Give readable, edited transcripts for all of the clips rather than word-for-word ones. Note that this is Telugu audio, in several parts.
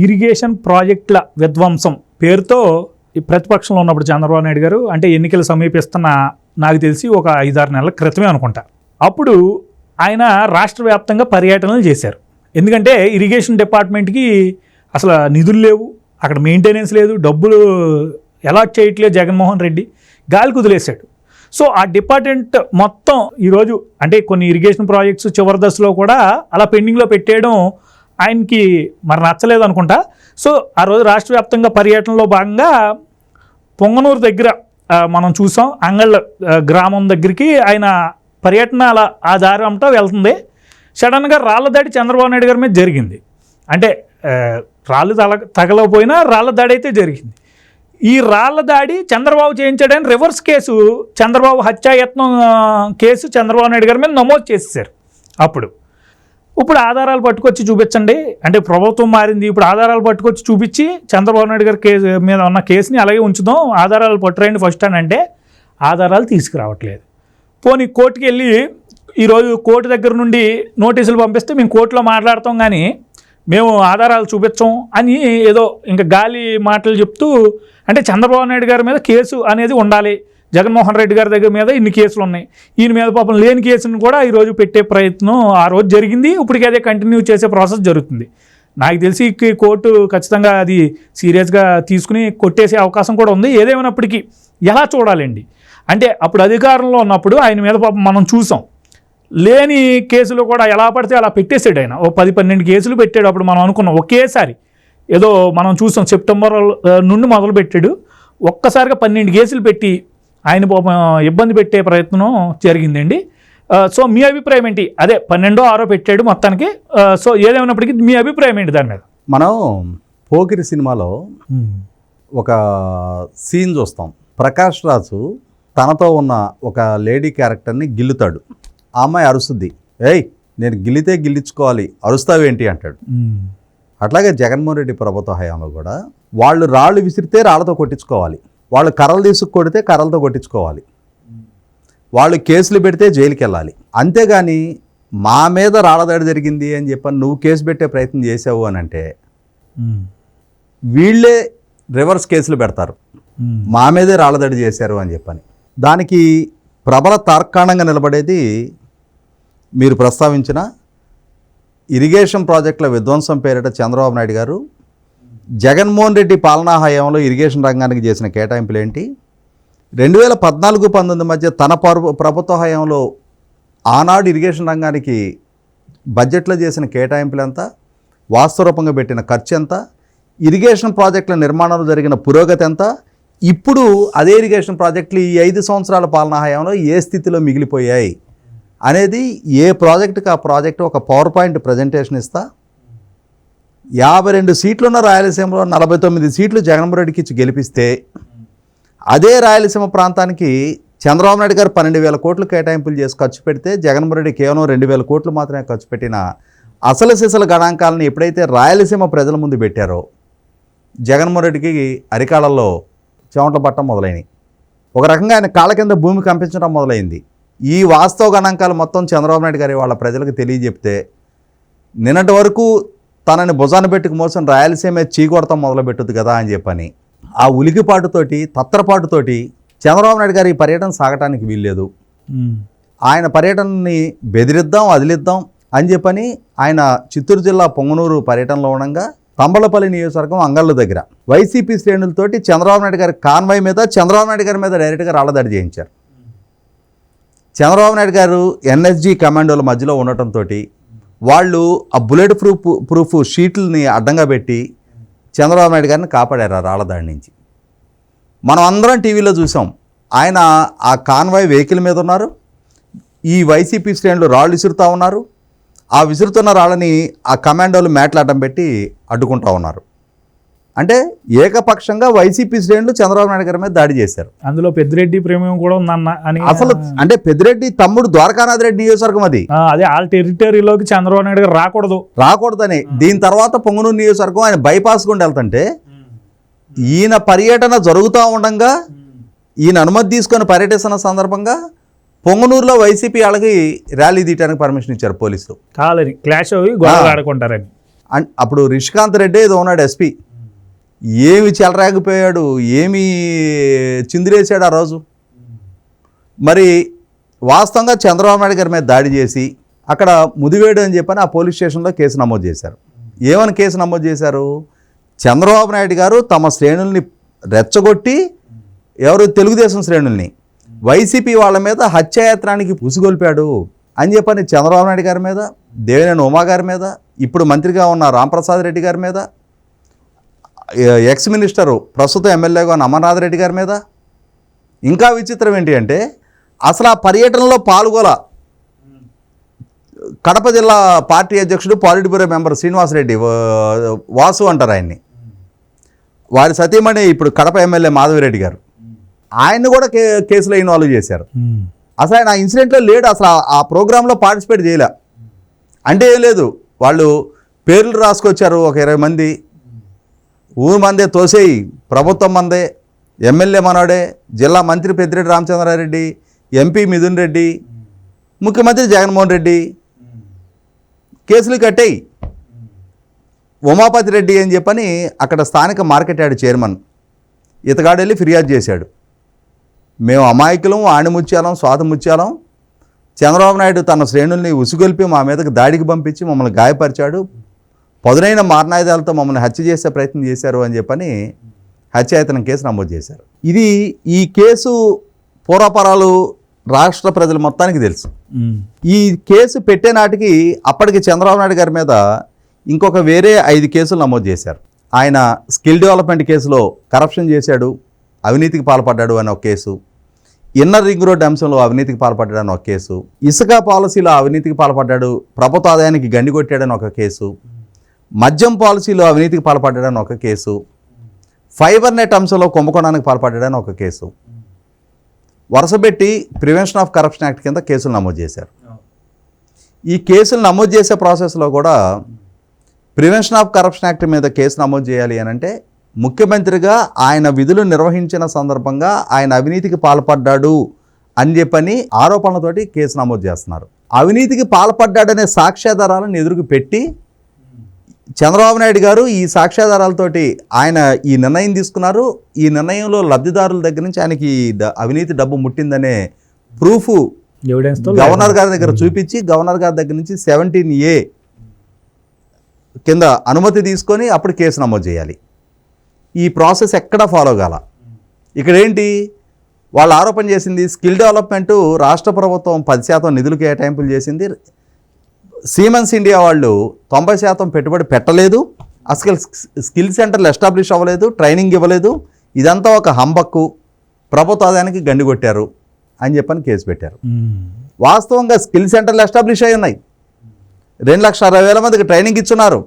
ఇరిగేషన్ ప్రాజెక్టుల విధ్వంసం పేరుతో ఈ ప్రతిపక్షంలో ఉన్నప్పుడు చంద్రబాబు నాయుడు గారు, అంటే ఎన్నికలు సమీపిస్తున్న నాకు తెలిసి ఒక 5-6 నెలల క్రితమే అనుకుంటా, అప్పుడు ఆయన రాష్ట్ర వ్యాప్తంగా పర్యటనలు చేశారు. ఎందుకంటే ఇరిగేషన్ డిపార్ట్మెంట్కి అసలు నిధులు లేవు, అక్కడ మెయింటెనెన్స్ లేదు, డబ్బులు అలాట్ చేయట్లేదు జగన్మోహన్ రెడ్డి, గాలికి వదిలేశాడు. సో ఆ డిపార్ట్మెంట్ మొత్తం ఈరోజు అంటే కొన్ని ఇరిగేషన్ ప్రాజెక్ట్స్ చివరి దశలో కూడా అలా పెండింగ్లో పెట్టేయడం ఆయనకి మరి నచ్చలేదు అనుకుంటా. సో ఆ రోజు రాష్ట్ర వ్యాప్తంగా పర్యటనలో భాగంగా పొంగనూరు దగ్గర మనం చూసాం, అంగళ్ళ గ్రామం దగ్గరికి ఆయన పర్యటన అలా ఆ దారి అంతా వెళ్తుంది. సడన్గా రాళ్ల దాడి చంద్రబాబు నాయుడు గారి మీద జరిగింది. అంటే రాళ్ళు తగలకపోయినా రాళ్ల దాడి అయితే జరిగింది. ఈ రాళ్ల దాడి చంద్రబాబు చేయించాడని రివర్స్ కేసు, చంద్రబాబు హత్యాయత్నం కేసు చంద్రబాబు నాయుడు గారి మీద నమోదు చేసేసారు. ఇప్పుడు ఆధారాలు పట్టుకొచ్చి చూపించండి అంటే ప్రభుత్వం మారింది, ఇప్పుడు ఆధారాలు పట్టుకొచ్చి చూపించి చంద్రబాబు నాయుడు గారి కేసు మీద ఉన్న కేసుని అలాగే ఉంచుదాం, ఆధారాలు పట్టురండి ఫస్ట్ అని అంటే ఆధారాలు తీసుకురావట్లేదు. పోనీ కోర్టుకి వెళ్ళి ఈరోజు కోర్టు దగ్గర నుండి నోటీసులు పంపిస్తే మేము కోర్టులో మాట్లాడతాం కానీ మేము ఆధారాలు చూపించాం అని ఏదో ఇంకా గాలి మాటలు చెప్తూ, అంటే చంద్రబాబు నాయుడు గారి మీద కేసు అనేది ఉండాలి, జగన్మోహన్ రెడ్డి గారి దగ్గర మీద ఇన్ని కేసులు ఉన్నాయి, ఈయన మీద పాపం లేని కేసును కూడా ఈరోజు పెట్టే ప్రయత్నం ఆ రోజు జరిగింది. ఇప్పటికీ అదే కంటిన్యూ చేసే ప్రాసెస్ జరుగుతుంది. నాకు తెలిసి కోర్టు ఖచ్చితంగా అది సీరియస్గా తీసుకుని కొట్టేసే అవకాశం కూడా ఉంది. ఏదేమైనప్పటికీ ఎలా చూడాలండి అంటే అప్పుడు అధికారంలో ఉన్నప్పుడు ఆయన మీద పాపం మనం చూసాం, లేని కేసులు కూడా ఎలా పడితే అలా పెట్టేసాడు ఆయన. ఓ 10-12 కేసులు పెట్టాడు. అప్పుడు మనం అనుకున్నాం ఒకేసారి ఏదో మనం చూసాం సెప్టెంబర్ నుండి మొదలు పెట్టాడు, ఒక్కసారిగా 12 కేసులు పెట్టి ఆయన ఇబ్బంది పెట్టే ప్రయత్నం జరిగిందండి. సో మీ అభిప్రాయం ఏంటి? అదే 12-6 పెట్టాడు మొత్తానికి. సో ఏదేమైనప్పటికీ మీ అభిప్రాయం ఏంటి దాని మీద? మనం పోకిరి సినిమాలో ఒక సీన్ చూస్తాం. ప్రకాష్ రాజు తనతో ఉన్న ఒక లేడీ క్యారెక్టర్ని గిల్లుతాడు. ఆ అమ్మాయి అరుస్తుంది, ఏయ్ నేను గిల్లితే గిల్లించుకోవాలి, అరుస్తావేంటి అంటాడు. అట్లాగే జగన్మోహన్ రెడ్డి ప్రభుత్వ హయాంలో కూడా వాళ్ళు రాళ్ళు విసిరితే రాళ్లతో కొట్టించుకోవాలి, వాళ్ళు కర్రలు తీసుకు కొడితే కర్రలతో కొట్టించుకోవాలి, వాళ్ళు కేసులు పెడితే జైలుకి వెళ్ళాలి. అంతేగాని మా మీద రాళ్ళదాడి జరిగింది అని చెప్పని నువ్వు కేసు పెట్టే ప్రయత్నం చేసావు అని అంటే వీళ్ళే రివర్స్ కేసులు పెడతారు, మా మీదే రాళ్ళదాడి చేశారు అని చెప్పని. దానికి ప్రబల తార్కాణంగా నిలబడేది మీరు ప్రస్తావించిన ఇరిగేషన్ ప్రాజెక్టుల విధ్వంసం పేరిట చంద్రబాబు నాయుడు గారు జగన్మోహన్ రెడ్డి పాలనా హయాంలో ఇరిగేషన్ రంగానికి చేసిన కేటాయింపులు ఏంటి, 2014-19 మధ్య తన ప్రభుత్వ హయాంలో ఆనాడు ఇరిగేషన్ రంగానికి బడ్జెట్లో చేసిన కేటాయింపులు ఎంత, వాస్తవరూపంగా పెట్టిన ఖర్చు ఎంత, ఇరిగేషన్ ప్రాజెక్టుల నిర్మాణంలో జరిగిన పురోగతి ఎంత, ఇప్పుడు అదే ఇరిగేషన్ ప్రాజెక్టులు ఈ 5 సంవత్సరాల పాలనా హయాంలో ఏ స్థితిలో మిగిలిపోయాయి అనేది ఏ ప్రాజెక్టుకి ఆ ప్రాజెక్టు ఒక పవర్ పాయింట్ ప్రజెంటేషన్ ఇస్తా. 52 సీట్లున్న రాయలసీమలో 49 సీట్లు జగన్మోహన్ రెడ్డికి ఇచ్చి గెలిపిస్తే అదే రాయలసీమ ప్రాంతానికి చంద్రబాబు నాయుడు గారు 12,000 కోట్లు కేటాయింపులు చేసి ఖర్చు పెడితే జగన్మోహన్ రెడ్డి కేవలం 2,000 కోట్లు మాత్రమే ఖర్చు పెట్టిన అసలు సిసల గణాంకాలను ఎప్పుడైతే రాయలసీమ ప్రజల ముందు పెట్టారో జగన్మోహన్ రెడ్డికి అరికాళ్ళల్లో చెమటలు పట్టడం మొదలైనవి. ఒక రకంగా ఆయన కాళ్ళ కింద భూమి కంపించడం మొదలైంది. ఈ వాస్తవ గణాంకాలు మొత్తం చంద్రబాబు నాయుడు గారి వాళ్ళ ప్రజలకు తెలియజెప్తే నిన్నటి వరకు తనని భుజాన్ని పెట్టుకు మోసం రాయలసీమ చీకొడతాం మొదలుపెట్టుద్ది కదా అని చెప్పని ఆ ఉలికిపాటుతోటి తత్తరపాటుతోటి చంద్రబాబు నాయుడు గారి పర్యటన సాగటానికి వీల్లేదు. ఆయన పర్యటనని బెదిరిద్దాం వదిలిద్దాం అని చెప్పని ఆయన చిత్తూరు జిల్లా పొంగనూరు పర్యటనలో ఉండగా తంబలపల్లి నియోజకవర్గం అంగళ్ళ దగ్గర వైసీపీ శ్రేణులతోటి చంద్రబాబు నాయుడు గారి కాన్వాయ్ మీద చంద్రబాబు నాయుడు గారి మీద డైరెక్ట్గా రాళ్ళదాడి చేయించారు. చంద్రబాబు నాయుడు గారు ఎన్ఎస్జీ కమాండోల మధ్యలో ఉండటంతో వాళ్ళు ఆ బుల్లెట్ ప్రూఫ్ షీట్లని అడ్డంగా పెట్టి చంద్రబాబు నాయుడు గారిని కాపాడారు ఆ రాళ్ళదాడి నుంచి. మనం అందరం టీవీలో చూసాం. ఆయన ఆ కాన్వాయ్ వెహికల్ మీద ఉన్నారు, ఈ వైసీపీ శ్రేణులు రాళ్ళు విసురుతూ ఉన్నారు, ఆ విసురుతున్న రాళ్ళని ఆ కమాండోలు మేట్లాటం పెట్టి అడ్డుకుంటూ ఉన్నారు. అంటే ఏకపక్షంగా వైసీపీ శ్రేణులు చంద్రబాబు నాయుడు గారి మీద దాడి చేశారు. అందులో పెద్దిరెడ్డి ప్రేమ కూడా ఉందన్న అని అసలు అంటే పెద్దిరెడ్డి తమ్ముడు ద్వారకానాథ్ రెడ్డి నియోజకవర్గం అది వాళ్ళ టెరిటరీలోకి చంద్రబాబు నాయుడు గారు రాకూడదని దీని తర్వాత పొంగనూరు నియోజకవర్గం ఆయన బైపాస్ గుండా వెళ్తుంటే ఈయన పర్యటన జరుగుతూ ఉండగా ఈయన అనుమతి తీసుకొని పర్యటిస్తున్న సందర్భంగా పొంగనూరులో వైసీపీ వాళ్ళకి ర్యాలీ తీయడానికి పర్మిషన్ ఇచ్చారు పోలీసులు. కాలని క్లాష్ అవి గొడవ ఆడుకుంటారని. అప్పుడు రిషికాంత్ రెడ్డి ఏదో ఉన్నాడు ఎస్పీ, ఏమి చెలరాగిపోయాడు, ఏమి చిందిరేశాడు ఆ రోజు. మరి వాస్తవంగా చంద్రబాబు నాయుడు గారి మీద దాడి చేసి అక్కడ ముదివేడు అని చెప్పని ఆ పోలీస్ స్టేషన్లో కేసు నమోదు చేశారు. ఏమని కేసు నమోదు చేశారు? చంద్రబాబు నాయుడు గారు తమ శ్రేణుల్ని రెచ్చగొట్టి, ఎవరు తెలుగుదేశం శ్రేణుల్ని, వైసీపీ వాళ్ళ మీద హత్యాయత్నానికి పుసిగొల్పాడు అని చెప్పని చంద్రబాబు నాయుడు గారి మీద, దేవినేని ఉమా గారి మీద, ఇప్పుడు మంత్రిగా ఉన్న రాంప్రసాద్ రెడ్డి గారి మీద, ఎక్స్ మినిస్టరు ప్రస్తుతం ఎమ్మెల్యేగా ఉన్న అమర్నాథ్ రెడ్డి గారి మీద. ఇంకా విచిత్రం ఏంటి అంటే అసలు ఆ పర్యటనలో పాల్గొల కడప జిల్లా పార్టీ అధ్యక్షుడు పాలిట్ బ్యూరో మెంబర్ శ్రీనివాసరెడ్డి, వాసు అంటారు ఆయన్ని, వారి సతీమణి ఇప్పుడు కడప ఎమ్మెల్యే మాధవిరెడ్డి గారు, ఆయన్ని కూడా కేసులో ఇన్వాల్వ్ చేశారు. అసలు ఆయన ఆ ఇన్సిడెంట్లో లేడు, అసలు ఆ ప్రోగ్రాంలో పార్టిసిపేట్ చేయలే. అంటే ఏం లేదు, వాళ్ళు పేర్లు రాసుకొచ్చారు, ఒక 20 మంది, ఊరు మందే తోసేయి, ప్రభుత్వం మందే, ఎమ్మెల్యే మనోడే, జిల్లా మంత్రి పెద్దిరెడ్డి రామచంద్రారెడ్డి, ఎంపీ మిథున్ రెడ్డి, ముఖ్యమంత్రి జగన్మోహన్ రెడ్డి, కేసులు కట్టేయి. ఉమాపతి రెడ్డి అని చెప్పని అక్కడ స్థానిక మార్కెట్ యార్డ్ చైర్మన్, ఇతగాడు వెళ్ళి ఫిర్యాదు చేశాడు, మేము అమాయకులం, ఆణిముత్యాలం, స్వాతముత్యాలం, చంద్రబాబు నాయుడు తన శ్రేణుల్ని ఉసుగొల్పి మా మీదకి దాడికి పంపించి మమ్మల్ని గాయపరిచాడు, పదునైన మారణాయుధాలతో మమ్మల్ని హత్య చేసే ప్రయత్నం చేశారు అని చెప్పని హత్యాయత్నం కేసు నమోదు చేశారు. ఈ కేసు పూర్వపరాలు రాష్ట్ర ప్రజలు మొత్తానికి తెలుసు. ఈ కేసు పెట్టే నాటికి అప్పటికి చంద్రబాబు నాయుడు గారి మీద ఇంకొక వేరే 5 కేసులు నమోదు చేశారు. ఆయన స్కిల్ డెవలప్మెంట్ కేసులో కరప్షన్ చేశాడు, అవినీతికి పాల్పడ్డాడు అని ఒక కేసు, ఇన్నర్ రింగ్ రోడ్ అంశంలో అవినీతికి పాల్పడ్డాడు అని ఒక కేసు, ఇసుక పాలసీలో అవినీతికి పాల్పడ్డాడు, ప్రభుత్వ ఆదాయానికి గండి కొట్టాడని ఒక కేసు, మద్యం పాలసీలో అవినీతికి పాల్పడ్డాడని ఒక కేసు, ఫైబర్ నెట్ అంశంలో కుంభకోణానికి పాల్పడ్డాడని ఒక కేసు, వరుసపెట్టి ప్రివెన్షన్ ఆఫ్ కరప్షన్ యాక్ట్ కింద కేసులు నమోదు చేశారు. ఈ కేసులు నమోదు చేసే ప్రాసెస్లో కూడా ప్రివెన్షన్ ఆఫ్ కరప్షన్ యాక్ట్ మీద కేసు నమోదు చేయాలి అని అంటే ముఖ్యమంత్రిగా ఆయన విధులు నిర్వహించిన సందర్భంగా ఆయన అవినీతికి పాల్పడ్డాడు అని చెప్పని ఆరోపణలతోటి కేసు నమోదు చేస్తున్నారు. అవినీతికి పాల్పడ్డాడనే సాక్ష్యాధారాలను ఎదురుకు పెట్టి చంద్రబాబు నాయుడు గారు ఈ సాక్ష్యాధారాలతోటి ఆయన ఈ నిర్ణయం తీసుకున్నారు. ఈ నిర్ణయంలో లబ్ధిదారుల దగ్గర నుంచి ఆయనకి అవినీతి డబ్బు ముట్టిందనే ప్రూఫ్ గవర్నర్ గారి దగ్గర చూపించి, గవర్నర్ గారి దగ్గర నుంచి 17A కింద అనుమతి తీసుకొని అప్పుడు కేసు నమోదు చేయాలి. ఈ ప్రాసెస్ ఎక్కడా ఫాలో కాల. ఇక్కడ ఏంటి, వాళ్ళు ఆరోపణ చేసింది స్కిల్ డెవలప్మెంటు రాష్ట్ర ప్రభుత్వం 10% నిధులు కేటాయింపులు చేసింది, సీమెన్స్ ఇండియా వాళ్ళు 90% పెట్టుబడి పెట్టలేదు, అసలు స్కిల్ సెంటర్లు ఎస్టాబ్లిష్ అవ్వలేదు, ట్రైనింగ్ ఇవ్వలేదు, ఇదంతా ఒక హంబక్కు, ప్రభుత్వ ఆదాయానికి గండి కొట్టారు అని చెప్పని కేసు పెట్టారు. వాస్తవంగా స్కిల్ సెంటర్లు ఎస్టాబ్లిష్ అయి ఉన్నాయి, 2,60,000 మందికి ట్రైనింగ్ ఇచ్చున్నారు,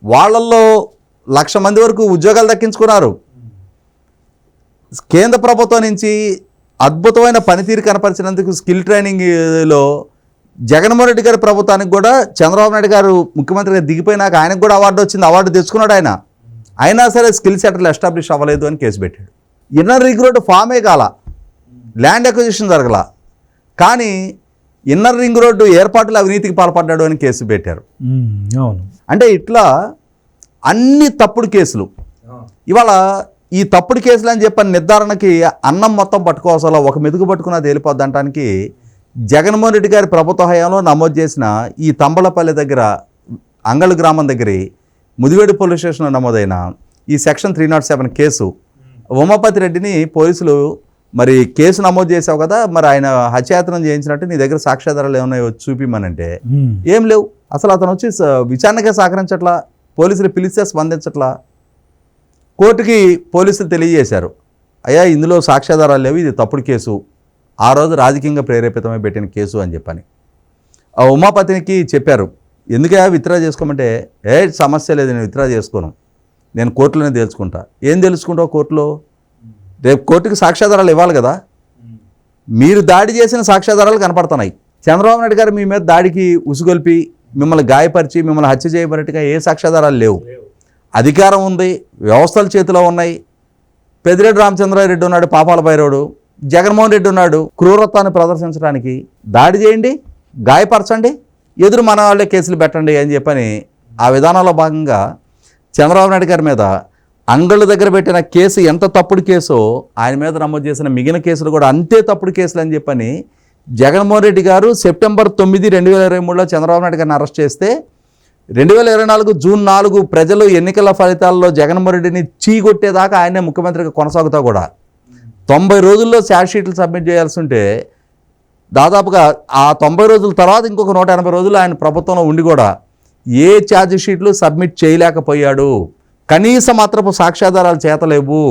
వాళ్ళల్లో 1,00,000 మంది వరకు ఉద్యోగాలు దక్కించుకున్నారు. కేంద్ర ప్రభుత్వం నుంచి అద్భుతమైన పనితీరు కనపరిచినందుకు స్కిల్ ట్రైనింగ్లో జగన్మోహన్ రెడ్డి గారి ప్రభుత్వానికి కూడా చంద్రబాబు నాయుడు గారు ముఖ్యమంత్రిగా దిగిపోయినాక ఆయనకు కూడా అవార్డు వచ్చింది, అవార్డు తెచ్చుకున్నాడు ఆయన. అయినా సరే స్కిల్ సెంటర్లు ఎస్టాబ్లిష్ అవ్వలేదు అని కేసు పెట్టాడు. ఇన్నర్ రింగ్ రోడ్డు ఫామే కాల, ల్యాండ్ అక్విజిషన్ జరగల, కానీ ఇన్నర్ రింగ్ రోడ్డు ఏర్పాటులో అవినీతికి పాల్పడ్డాడు అని కేసు పెట్టారు. అంటే ఇట్లా అన్ని తప్పుడు కేసులు. ఇవాళ ఈ తప్పుడు కేసులు అని చెప్పని నిర్ధారణకి అన్నం మొత్తం పట్టుకోవాల్సిన ఒక మెతుకు పట్టుకున్నా తేలిపోద్ది అనడానికి జగన్మోహన్ రెడ్డి గారి ప్రభుత్వ హయాంలో నమోదు చేసిన ఈ తంబలపల్లి దగ్గర అంగళ గ్రామం దగ్గర ముదివేడు పోలీస్ స్టేషన్లో నమోదైన ఈ సెక్షన్ 307 కేసు, ఉమాపతి రెడ్డిని పోలీసులు మరి కేసు నమోదు చేసావు కదా, మరి ఆయన హత్యాయత్నం చేయించినట్టు నీ దగ్గర సాక్ష్యాధారాలు ఏమన్నాయో చూపిమనంటే ఏం లేవు. అసలు అతను వచ్చి విచారణకే సహకరించట్లా, పోలీసులు పిలిస్తే స్పందించట్లా. కోర్టుకి పోలీసులు తెలియజేశారు, అయ్యా ఇందులో సాక్ష్యాధారాలు లేవు, ఇది తప్పుడు కేసు, ఆ రోజు రాజకీయంగా ప్రేరేపితమై పెట్టిన కేసు అని చెప్పని. ఆ ఉమాపతికి చెప్పారు, ఎందుకయ్యా విత్డ్రా చేసుకోమంటే, సమస్య లేదు, నేను విత్డ్రా చేసుకోను, నేను కోర్టులోనే తెలుసుకుంటా. ఏం తెలుసుకుంటావు కోర్టులో? రేపు కోర్టుకి సాక్ష్యాధారాలు ఇవ్వాలి కదా, మీరు దాడి చేసిన సాక్ష్యాధారాలు కనపడుతున్నాయి. చంద్రబాబు నాయుడు గారు మీ మీద దాడికి ఉసుగొల్పి మిమ్మల్ని గాయపరిచి మిమ్మల్ని హత్య చేయబడినట్టుగా ఏ సాక్ష్యాధారాలు లేవు. అధికారం ఉంది, వ్యవస్థల చేతిలో ఉన్నాయి. పెద్దిరెడ్డి రామచంద్రారెడ్డి ఉన్నాడు పాపాల భైరవుడు, జగన్మోహన్ రెడ్డి ఉన్నాడు క్రూరత్వాన్ని ప్రదర్శించడానికి. దాడి చేయండి, గాయపరచండి, ఎదురు మన వాళ్ళే కేసులు పెట్టండి అని చెప్పని ఆ విధానంలో భాగంగా చంద్రబాబు నాయుడు గారి మీద అంగళ్ళ దగ్గర పెట్టిన కేసు ఎంత తప్పుడు కేసో ఆయన మీద నమోదు చేసిన మిగిలిన కేసులు కూడా అంతే తప్పుడు కేసులు అని చెప్పని జగన్మోహన్ రెడ్డి గారు సెప్టెంబర్ 9, 2023లో చంద్రబాబు నాయుడు గారిని అరెస్ట్ చేస్తే 2024 జూన్ 4 ప్రజలు ఎన్నికల ఫలితాల్లో జగన్మోహన్ రెడ్డిని చీకొట్టేదాకా ఆయనే ముఖ్యమంత్రిగా కొనసాగుతా కూడా 90 రోజుల్లో ఛార్జ్ షీట్లు సబ్మిట్ చేయాల్సి ఉంటే దాదాపుగా ఆ 90 రోజుల తర్వాత ఇంకొక 180 రోజులు ఆయన ప్రభుత్వంలో ఉండి కూడా ఏ ఛార్జ్ షీట్లు సబ్మిట్ చేయలేకపోయాడు. కనీస మాత్రపు సాక్ష్యాధారాలు చేతలేవు.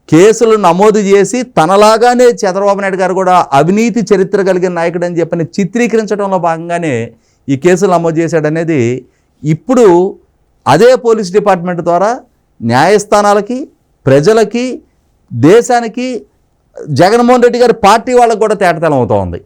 కేసులు నమోదు చేసి తనలాగానే చంద్రబాబు నాయుడు గారు కూడా అవినీతి చరిత్ర కలిగిన నాయకుడు అని చెప్పని చిత్రీకరించడంలో భాగంగానే ఈ కేసులు నమోదు చేశాడనేది ఇప్పుడు అదే పోలీస్ డిపార్ట్మెంట్ ద్వారా న్యాయస్థానాలకి, ప్రజలకి, దేశానికి, జగన్మోహన్ రెడ్డి గారి పార్టీ వాళ్ళకు కూడా తేటతెలం అవుతూ ఉంది.